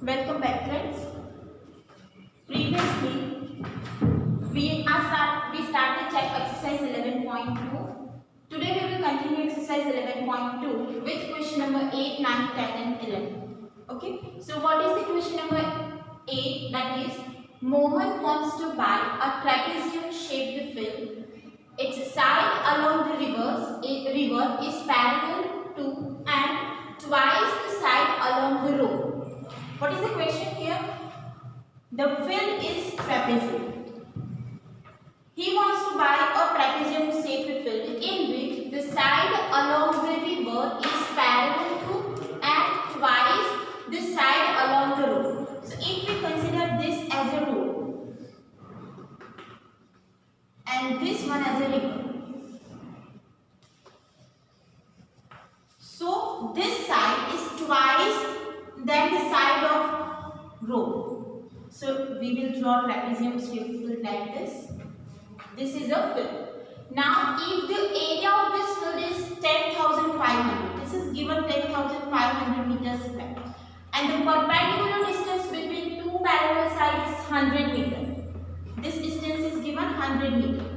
Welcome back, friends. Previously, we started check exercise 11.2. Today we will continue exercise 11.2 with question number 8, 9, 10 and 11. Okay. So what is the question number 8? That is, Mohan wants to buy a trapezium shaped fill. Its side along the river is parallel to and twice the side along the road. What is the question here? The fill is trapezium. He wants to buy a trapezium shaped fill in which the side along the river is parallel to and twice the side along the road. So if we consider this as a road and this one as a river, so this side is twice than the side of road. So we will draw trapezium shaped fill like this. This is a fill. Now if the area of this fill is 10,500, this is given 10,500 meters square, and the perpendicular distance between two parallel sides is 100 meters. This distance is given 100 meters.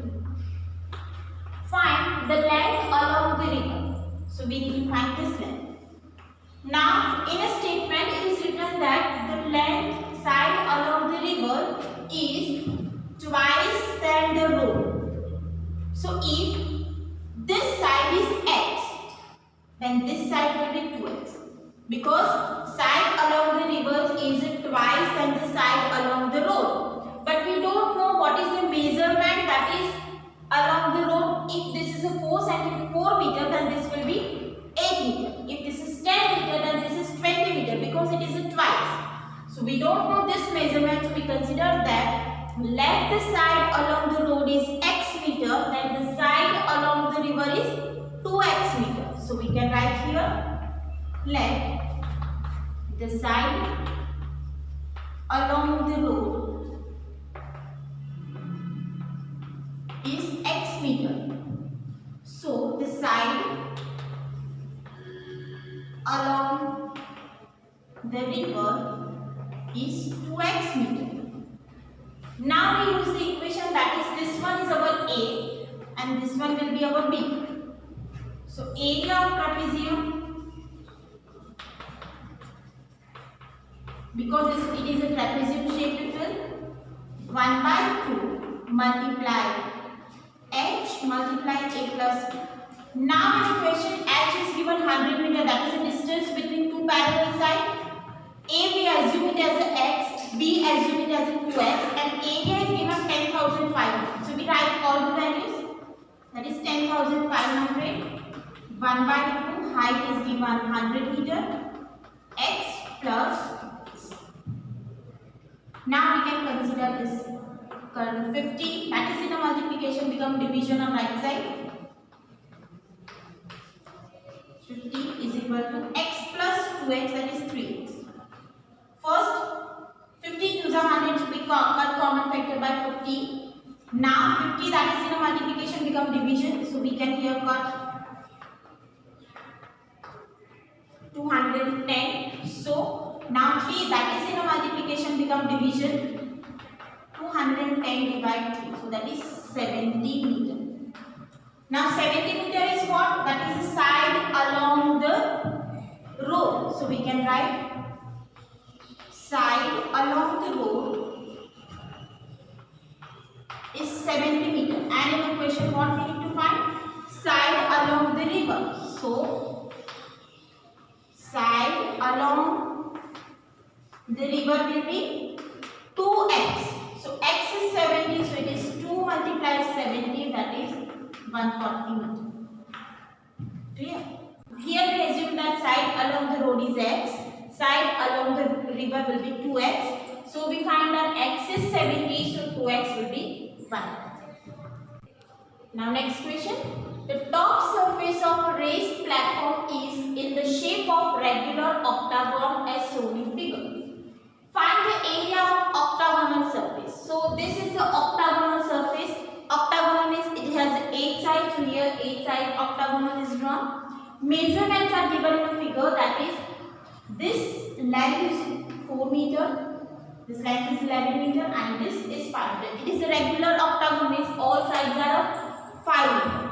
Find the length along the river. So we need to find this length. Now in a statement it is written that the length side along the river is twice than the road. So if this side is x, then this side will be 2x, because side along the river is twice than the side along the road. But we don't know what is the measurement that is along the road. If this is a 4 meter, then this will be 8 meter. If this is 10 meter, then this is 20 meter, because it is a twice. So we don't know this measurement, so we consider that let the side along the road is x meter, then the side along the river is 2x meter. So we can write here, let the side along the road is x meter. So the side along the river is 2x meter. Now we use the equation, that is, this one is our A and this one will be our B. So area of trapezium, because it is a trapezium shaped fill, 1 by 2 multiply h multiply a plus b. Now in the question h is given 100 meter, that is the distance between two parallel sides. A we assume it as a x, B assume it as a 2x, and area is given 10,500. So we write all the values, that is 10,500, 1 by 2, height is given 100 meter, x plus. Now we can consider this curve 50, that is in a multiplication become division on right side. 50 is equal to x plus 2x, that is 3x. First 50 to the 100, so we cut common factor by 50. Now 50, that is in a multiplication become division, so we can here cut 210. So now 3, that is in a multiplication become division, 210 divide 3, so that is 70 meter. Now 70 meter is what? That is the side along the road. So we can write side along the road is 70 meter. And in the question what we need to find? Side along the river. So side along the river will be 2x. So x is 70, so it is 2 multiplied 70, that is 140 meter. Clear? Here we assume that side along the road is x, side along the river will be 2x. So we find that x is 70, so 2x will be 1. Now next question. The top surface of a raised platform is in the shape of regular octagon as shown in figure. Find the area of octagonal surface. So this is the octagonal surface. Octagonal means it has 8 sides. So here 8 sides octagonal is drawn. Measurements are given in a figure, that is this length is 4 4 meter, this length is 11 meter, and this is 5 meter. It is a regular octagon, means all sides are of 5 meter.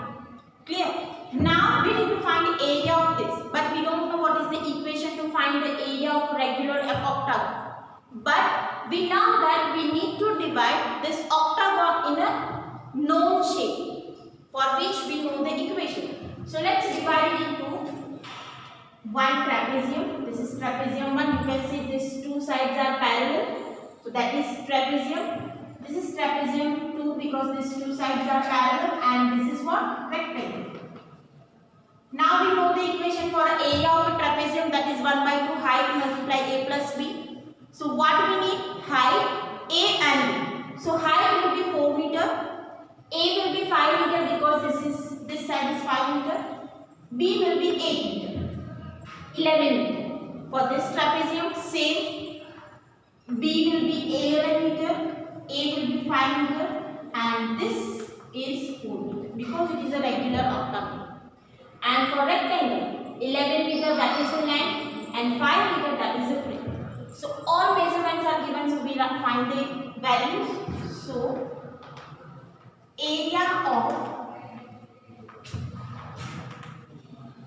Clear? Now we need to find the area of this, but we don't know what is the equation to find the area of regular octagon. But we know that we need to divide this octagon in a known shape, for which we know the equation. So let's divide it into one trapezium. This is trapezium 1. You can see these two sides are parallel. So that is trapezium. This is trapezium 2 because these two sides are parallel, and this is what? Rectangle. Now we know the equation for an area of a trapezium, that is 1 by 2 height multiply a plus b. So what we need? Height, a and b. So height will be 4 meter, a will be 5 meter because this side is 5 meter, b will be 8 meter, 11 meter. For this trapezium same, b will be 11 meter, a will be 5 meter, and this is 4 meter because it is a regular octagon. And for rectangle, 11 meter, that is the length, and 5 meter, that is the breadth. So all measurements are given, so we find the values. So area of,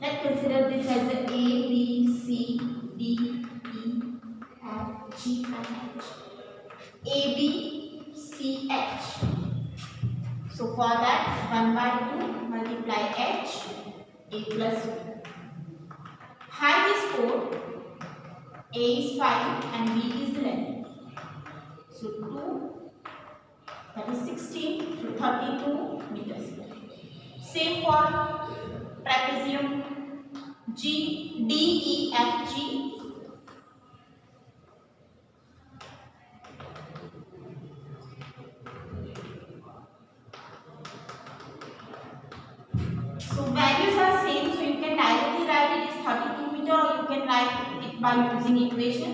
let's consider this as a A, B, C, D, E, F, G and H. A, B, C, H. So for that, 1 by 2 multiply H, A plus B. Height is 4, A is 5 and B is 11. So 2, that is 16, so 32 meters. Same for trapezium G, D, E, F, G. So values are same, so you can directly write it as 32 meter, or you can write it by using equation.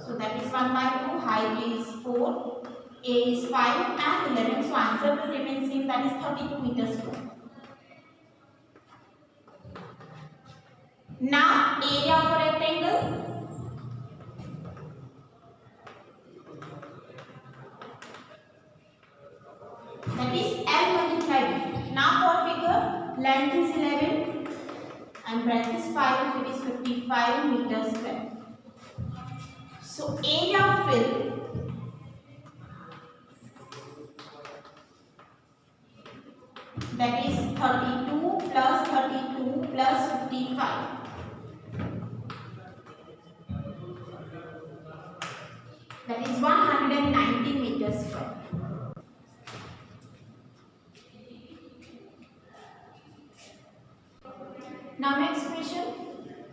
So that is 1 by 2, height is 4, A is 5 and 11. So answer will remain same, that is 32 meters square. Now area of a rectangle. That is L multiplied B. Now for figure, length is 11 and breadth is 5, it is 55 meters square. So area of fill, that is 32 plus 32 plus 55. That is 190 meters square. Now next question,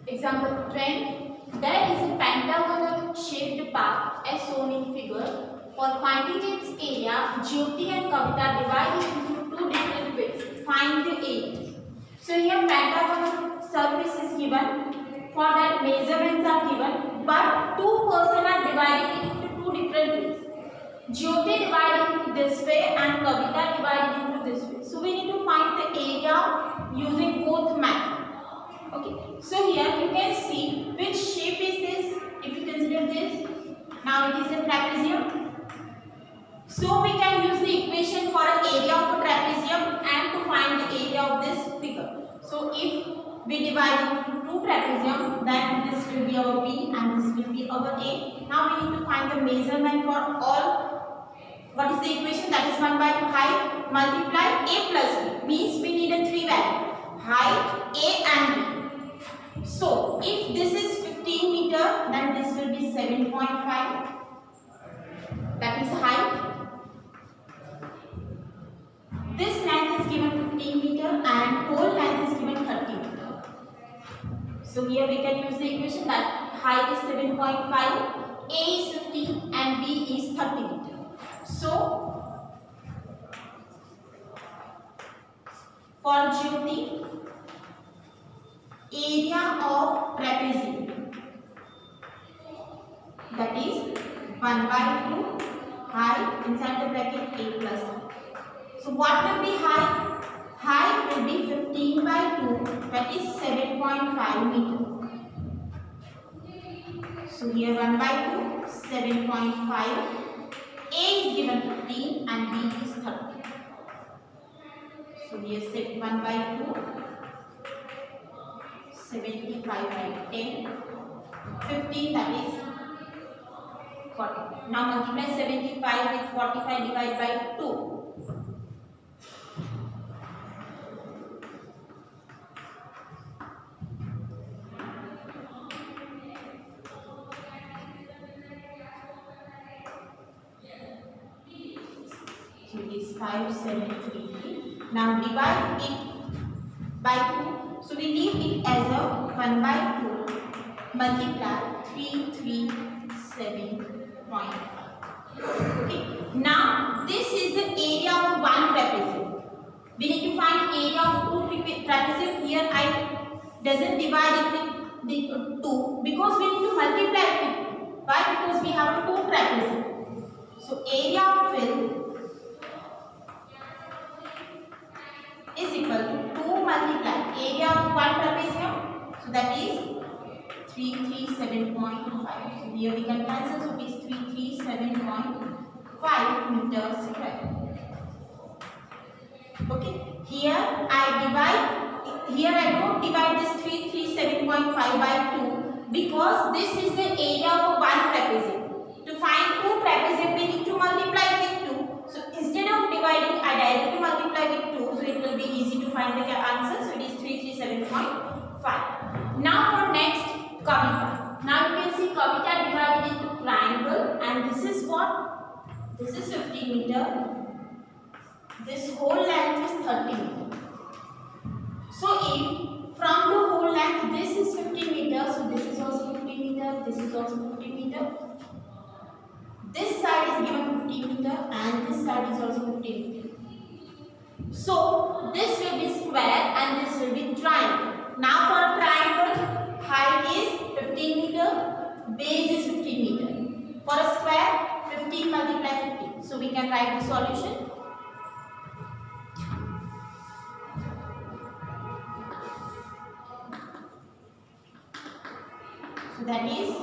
example 10. There is a pentagonal shaped path as shown in figure. For finding its area, Jyoti and Kavita divide it into two different ways. Find the area. So here pentagonal surface is given. For that measurements are given, but two persons are dividing it into two different ways. Jyoti divided into this way and Kavita divided into this way. So we need to find the area using both methods. Okay, so here you can see which shape is this. If you consider this, now it is a trapezium. So we can use the equation for an area of a trapezium and to find the area of this figure. So if we divide into two trapezium, then this will be our B and this will be our A. Now we need to find the measurement for all. What is the equation? That is 1 by 2 height multiply A plus B. Means we need a 3 value. Height, A and B. So if this is 15 meter, then this will be 7.5. That is height. This length is given 15 meter and whole length is given 30 meter. So here we can use the equation that height is 7.5, A is 15 and B is 30 meter. So for Jyoti, area of trapezium, that is 1 by 2 height inside the bracket A plus B. So what will be height? Height will be 15 by 2, that is 7.5 meter. So here 1 by 2, 7.5. A is given 15 and B is 30. So here set 1 by 2, 75 by 10, 15, that is 40. Now multiply 75 with 45, divide by 2. So it is 5733. Now divide it by 2. So we leave it as a 1 by 2 multiply 337.5. Okay. Now this is the area of one trapezium. We need to find area of two trapezium. Here I doesn't divide it with 2 because we need to multiply it with 2. Why? Because we have two trapezium. So area of fill is equal to 2 multiply area of one trapezium. So that is 337.5. So here we can cancel. So it is 337.5 meters square. Okay. Here I don't divide this 337.5 by 2 because this is the area of one trapezium. To find two trapezium we need to multiply with 2. So instead of dividing I directly multiply with 2. So it will be easy to find the answer. So it is 337.5. Now for next Kavita. Now you can see Kavita divided into triangle and this is what? This is 15 meter. This whole length is 30 meter. So if from the whole length this is 15 meter, so this is also 15 meter, this is also 15 meter. This side is given 15 meter and this side is also 15 meter. So this will be square and this will be triangle. Now for a triangle, height is 15 meter, base is 15 meter. For a square, 15 multiply 15. So we can write the solution. So that is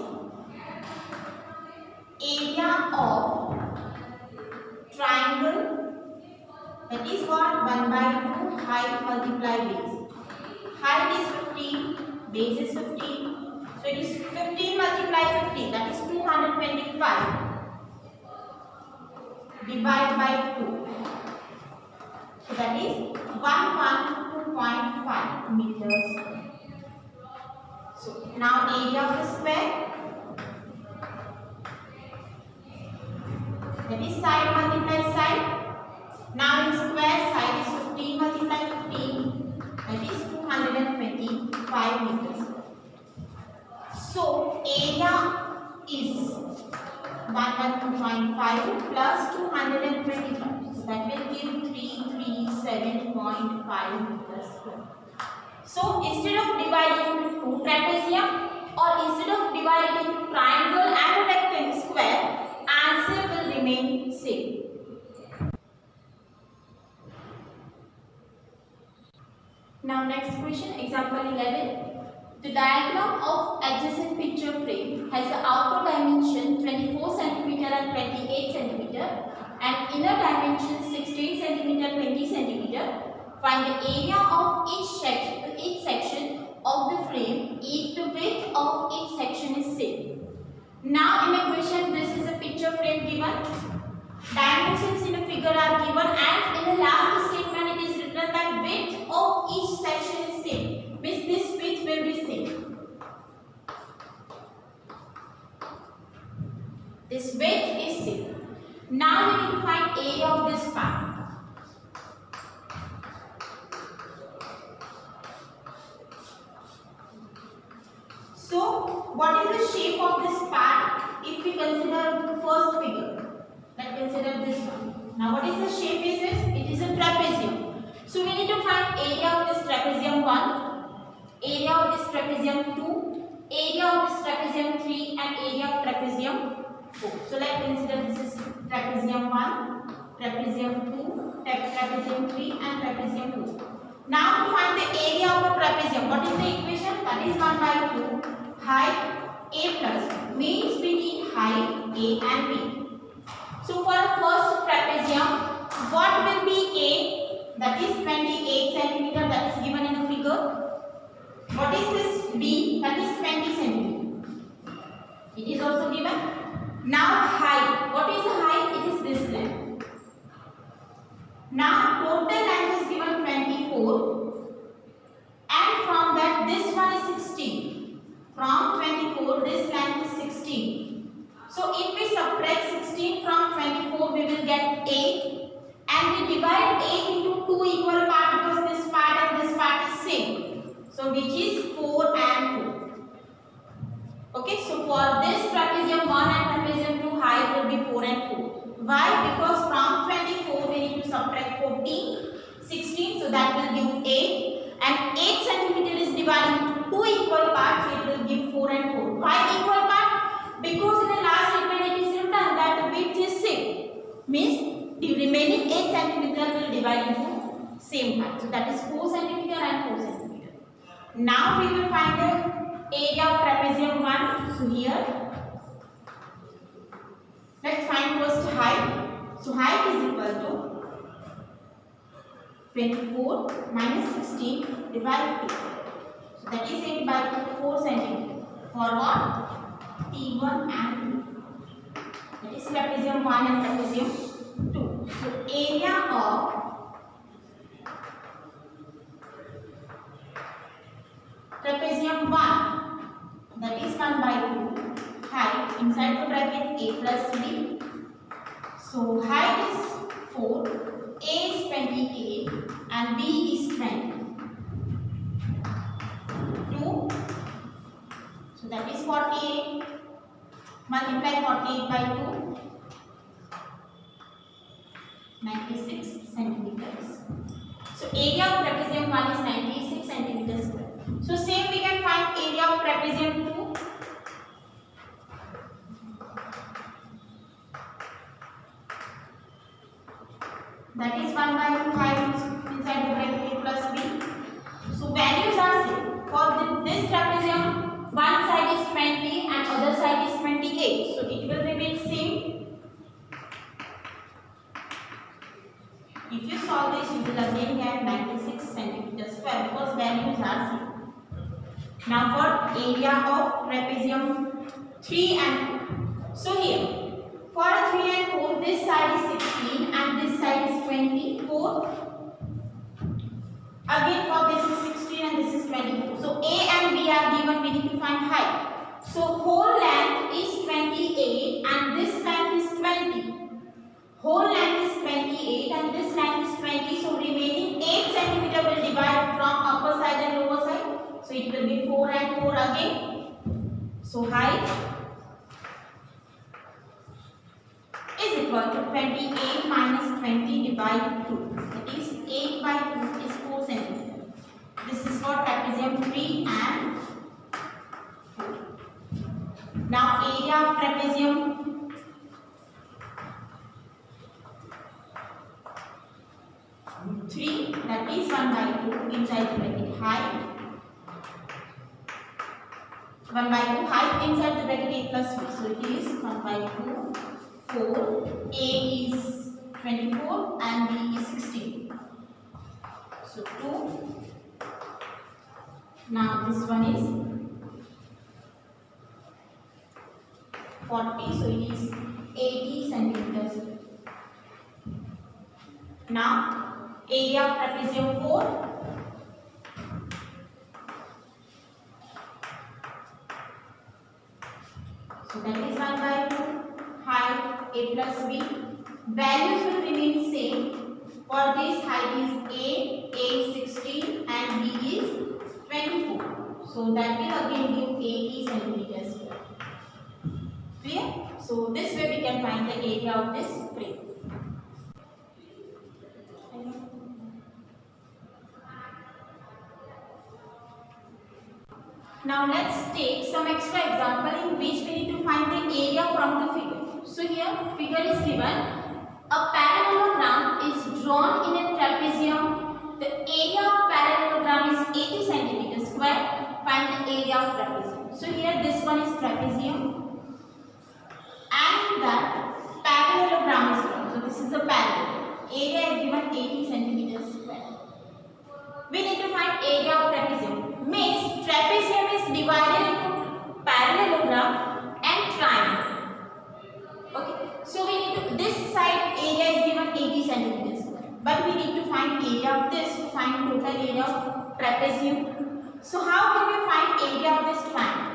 area of triangle, that is what? 1 by 2 height multiply base. Height is 15, base is 15. So it is 15 multiply 15, that is 225. Divide by 2. So that is 112.5 meters. So now area of the square, that is side multiply side. Now in square, side is 15 multiply 15, that is 225 meters. So area is 112.5 plus 225. So that will give 337.5 meters square. So instead of dividing into two trapezium or instead of dividing into triangle and a rectangle square, answer will remain same. Now next question, example 11. The diagram of adjacent picture frame has the outer dimension 24 cm and 28 cm and inner dimension 16 cm, 20 cm. Find the area of each section of the frame if the width of each section is same. Now in a question, this is a picture frame given. Dimensions in a figure are given and in the last statement it is written that width of each section is same. Means this width will be same. This width is same. Now we need to find area of this part. So what is the shape of this part if we consider the first figure? Let's consider this one. Now what is the shape is this? It is a trapezium. So we need to find area of this trapezium 1, area of this trapezium 2, area of this trapezium 3 and area of trapezium 4. So let's consider this is trapezium 1, trapezium 2, trapezium 3 and trapezium 4. Now to find the area of a trapezium, what is the equation? That is 1 by 2 height a plus means Now height. What is the height? It is this length. Now total length is given 24, and from that this one is 16. From 24 this length is 16. So if we subtract 16 from 24 we will get 8, and we divide 8 into 2 equal parts because this part and this part is same. So which is 4 and 4. Okay, so for this trapezium 1 and trapezium 2 height will be 4 and 4. Why? Because from 24 we need to subtract 14, 16, so that will give 8, and 8 centimeter is divided into 2 equal parts, so it will give 4 and 4. Why equal part? Because in the last statement it is written that the width is same, means the remaining 8 centimeter will divide into same part, so that is 4 centimeter and 4 centimeter. Now we will find the area of trapezium 1. So here let's find first height. So height is equal to 24 minus 16 divided 2. So that is 8 by 4 centimeter. For what? T1 and T2. That is trapezium 1 and trapezium 2. So area of trapezium 1, that is 1 by 2, height inside the bracket a plus b. So height is 4, a is 28 and b is 20. 2, so that is 48, multiply 48 by 2, 96 centimeters. So area of trapezium 1 is 96 centimeters square. So same we can find area of trapezium 2. That is 1 by 2 height inside the bracket a plus b. So values are same. For this trapezium, one side is 20 and other side is 28. So it will remain same. If you solve this, you will again get 96 centimeters square because values are same. Now for area of trapezium 3 and 4. So here, for 3 and 4, this side is 16 and this side is 24. Again for this is 16 and this is 24. So A and B are given, we need to find height. So whole length is 28 and this length is 20. Whole length is 28 and this length is 20. So remaining 8 centimeter will divide from upper side and lower side. So it will be 4 and 4 again. So height is equal to 28 minus 20 divided 2. That is 8 by 2 is 4 centimeter. This is for trapezium 3 and 4. Now area of trapezium 3, that is 1 by 2 inside the bracket height. 1 by 2 height inside the bracket a plus b. So it is 1 by 2, 4, a is 24 and b is 16. So 2. Now this one is 40, so it is 80 centimeters. Now area of trapezium 4. So that is 1 by 2, height a plus b. Values will remain same. For this height is a is 16 and b is 24. So that will again give 80 centimeters square. Clear? So this way we can find the area of this frame. Now let's take some extra example in which we need to find the area from the figure. So here figure is given. A parallelogram is drawn in a trapezium. The area of parallelogram is 80 centimeters square. Find the area of trapezium. So here this one is trapezium and that parallelogram is drawn. So this is the parallel. Area is given 80 centimeters square. We need to find area of trapezium. Means trapezium is divided into parallelogram and triangle. area of this to find total area of trapezium. So how can we find area of this triangle?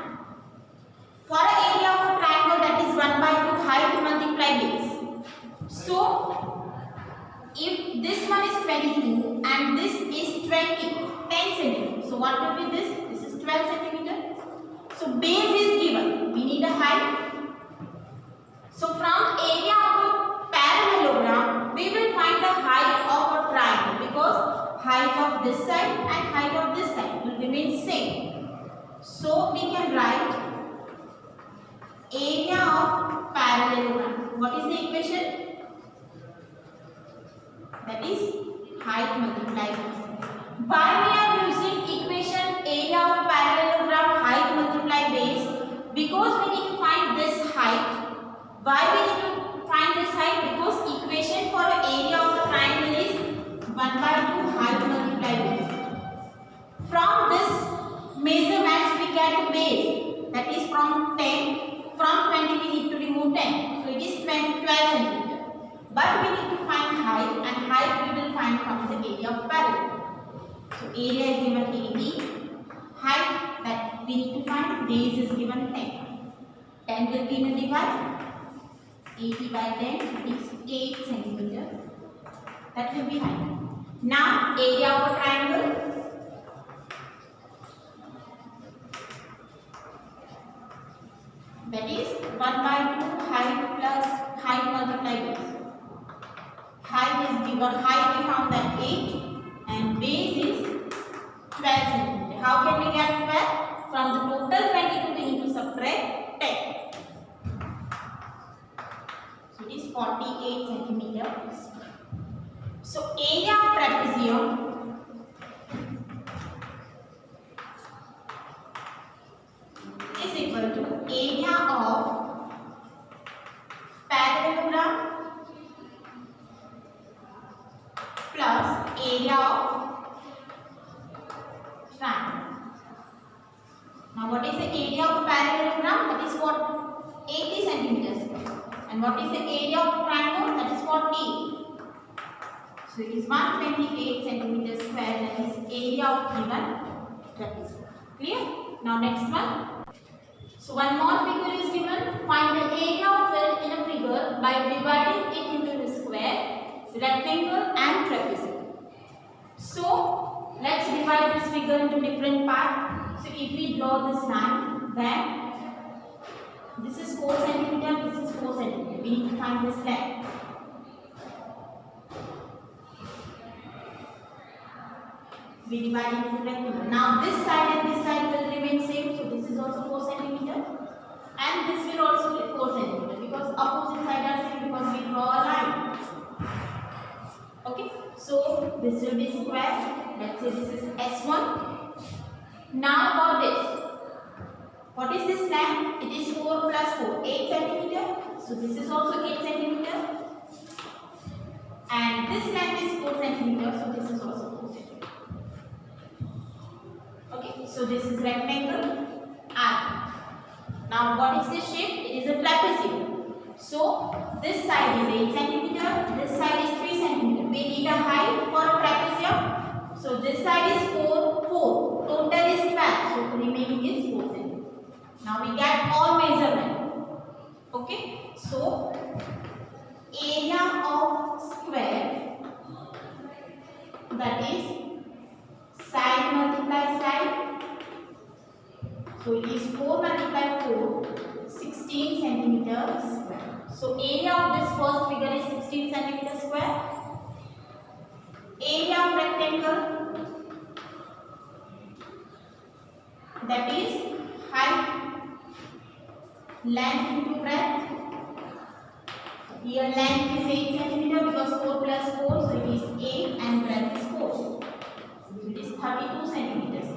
For an area of a triangle, that is 1 by 2 height multiplied base. So if this one is 22 and this is 10 centimeter. So what will be this? This is 12 centimeter. So base is given. We need a height. So from area of a parallelogram, we will find the height of a triangle because height of this side and height of this side will remain same. So we can write area of parallelogram. What is the equation? That is height multiplied base. Why we are using equation area of parallelogram height multiplied base? Because we need to find this height. Why we need to find this height? Because equation for area of a triangle is 1 by 2 height multiplied base. From this measurements we get base, that is from 10. From 20 we need to remove 10. So it is 12 centimeter. But we need to find height, and height we will find from the area of parallelogram. So area is given 80. Height that we need to find, base is given 10. 10 will be in the divide. 80 by 10 is 8 centimeter. That will be height. Now area of a triangle. That is 1 by 2 height plus height multiplied base. Height is given, height we found that 8 and base is 12 centimeter. How can we get 12? From the total 22 we need to subtract 10. So it is 48 centimeters. So area of trapezium is equal to area of parallelogram plus area of triangle. Now what is the area of parallelogram? That is what? 80 centimeters. And what is the area of triangle? That is 40. So it is 128 centimeters square. That is area of given trapezium. Clear? Now next one. So one more figure is given. Find the area of field in a figure by dividing it into the square, rectangle and trapezium. So let's divide this figure into different parts. So if we draw this line, then this is 4 centimeter, this is 4 centimeter. We need to find this length. We divide it into rectangle. Now this side and this side will remain same. So this is also 4 centimeter. And this will also be 4 centimeter because opposite side are same because we draw a line. Okay. So this will be square. Let's say this is S1. Now for this. What is this length? It is 4 plus 4, 8 centimeter. So this is also 8 centimeter. And this length is 4 centimeter. So this is also 4 centimeter. Okay. So this is rectangle R. Now what is this shape? It is a trapezium. So this side is 8 centimeter. This side is 3 centimeter. We need a height for a trapezium. So this side is 4, 4. Total is 12. So the remaining is 4 centimeter. Now we get all measurement. Okay. So area of square, that is side multiply side. So it is 4 multiply 4, 16 centimeter square. So area of this first figure is 16 centimeter square. Area of rectangle, that is height length into breadth. Here length is 8 centimeter because 4 plus 4, so it is 8 and breadth is 4. So it is 32 centimeters.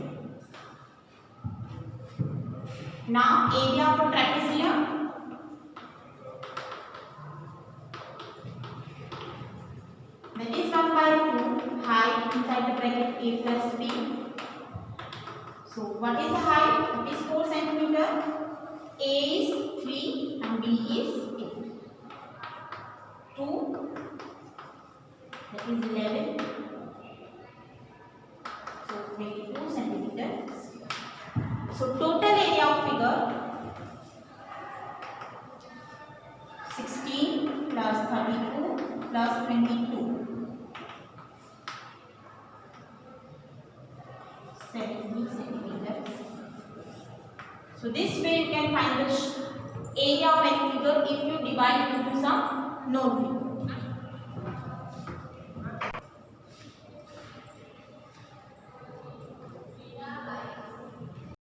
Now area of a trapezium. That is 1 by 2 height inside the bracket a plus b. So what is the height? It is 4 centimeter. A is 3 and B is 8. 2, that is 11. 32 plus 22. 70 centimeters. So this way you can find the area of any figure if you divide it into some known figure.